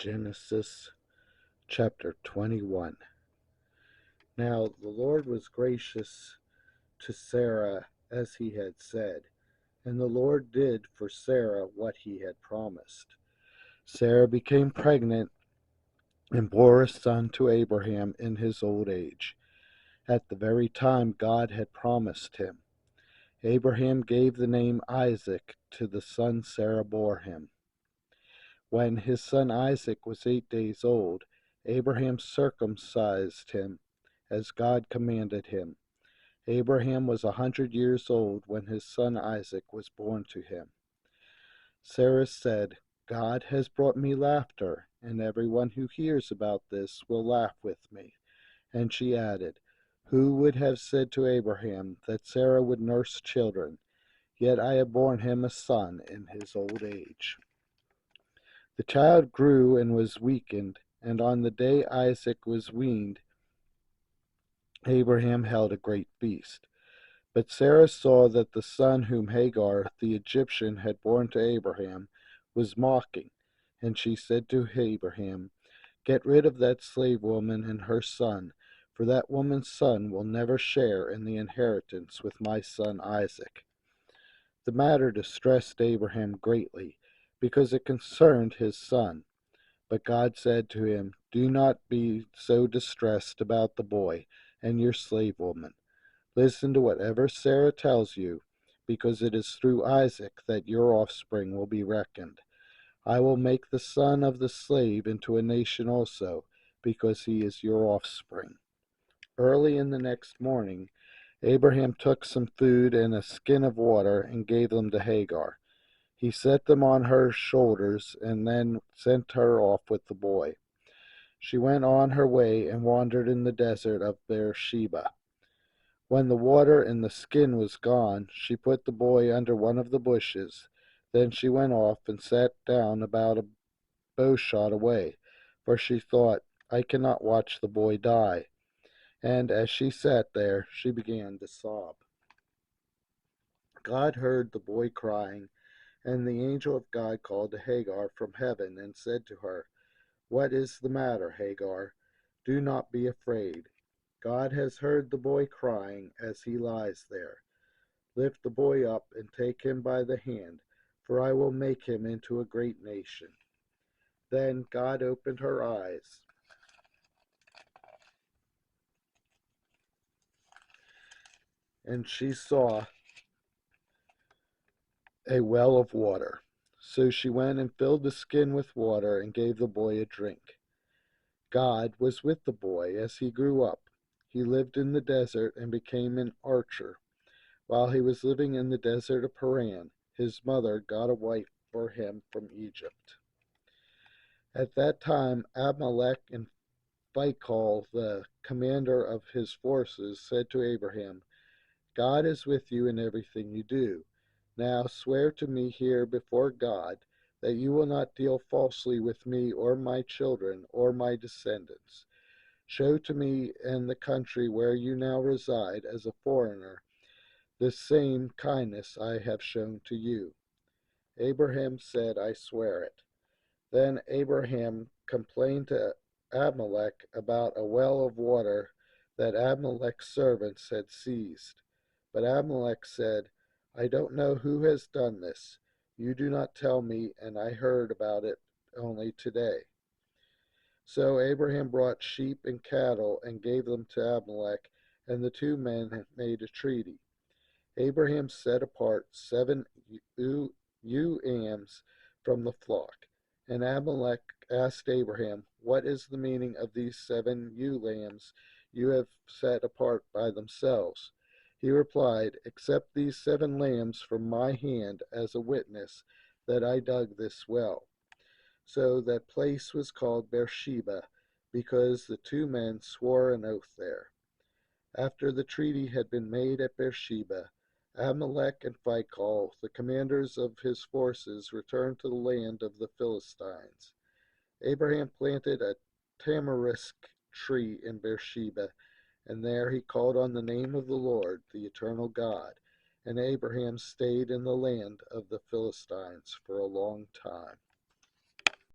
Genesis chapter 21. Now the Lord was gracious to Sarah as he had said, and the Lord did for Sarah what he had promised. Sarah became pregnant and bore a son to Abraham in his old age, at the very time God had promised him. Abraham gave the name Isaac to the son Sarah bore him. When his son Isaac was 8 days old, Abraham circumcised him, as God commanded him. Abraham was 100 years old when his son Isaac was born to him. Sarah said, "God has brought me laughter, and everyone who hears about this will laugh with me." And she added, "Who would have said to Abraham that Sarah would nurse children? Yet I have borne him a son in his old age." The child grew and was weakened, and on the day Isaac was weaned, Abraham held a great feast. But Sarah saw that the son whom Hagar the Egyptian had borne to Abraham was mocking, and she said to Abraham, "Get rid of that slave woman and her son, for that woman's son will never share in the inheritance with my son Isaac." The matter distressed Abraham greatly, because it concerned his son. But God said to him, "Do not be so distressed about the boy and your slave woman. Listen to whatever Sarah tells you, because it is through Isaac that your offspring will be reckoned. I will make the son of the slave into a nation also, because he is your offspring." Early in the next morning, Abraham took some food and a skin of water and gave them to Hagar. He set them on her shoulders and then sent her off with the boy. She went on her way and wandered in the desert of Beersheba. When the water in the skin was gone, she put the boy under one of the bushes. Then she went off and sat down about a bowshot away, for she thought, "I cannot watch the boy die." And as she sat there, she began to sob. God heard the boy crying, and the angel of God called to Hagar from heaven and said to her, "What is the matter, Hagar? Do not be afraid. God has heard the boy crying as he lies there. Lift the boy up and take him by the hand, for I will make him into a great nation." Then God opened her eyes, and she saw a well of water. So she went and filled the skin with water and gave the boy a drink. God was with the boy as he grew up. He lived in the desert and became an archer. While he was living in the desert of Paran, his mother got a wife for him from Egypt. At that time, Abimelech and Phicol, the commander of his forces, said to Abraham, "God is with you in everything you do. Now swear to me here before God that you will not deal falsely with me or my children or my descendants. Show to me in the country where you now reside as a foreigner the same kindness I have shown to you." Abraham said, "I swear it." Then Abraham complained to Abimelech about a well of water that Abimelech's servants had seized. But Abimelech said, "I don't know who has done this. You do not tell me, and I heard about it only today." So Abraham brought sheep and cattle and gave them to Abimelech, and the two men made a treaty. Abraham set apart 7 ewe lambs from the flock. And Abimelech asked Abraham, "What is the meaning of these 7 ewe lambs you have set apart by themselves?" He replied, "Accept these 7 lambs from my hand as a witness that I dug this well." So that place was called Beersheba, because the two men swore an oath there. After the treaty had been made at Beersheba, Abimelech and Phicol, the commanders of his forces, returned to the land of the Philistines. Abraham planted a tamarisk tree in Beersheba, and there he called on the name of the Lord, the eternal God. And Abraham stayed in the land of the Philistines for a long time.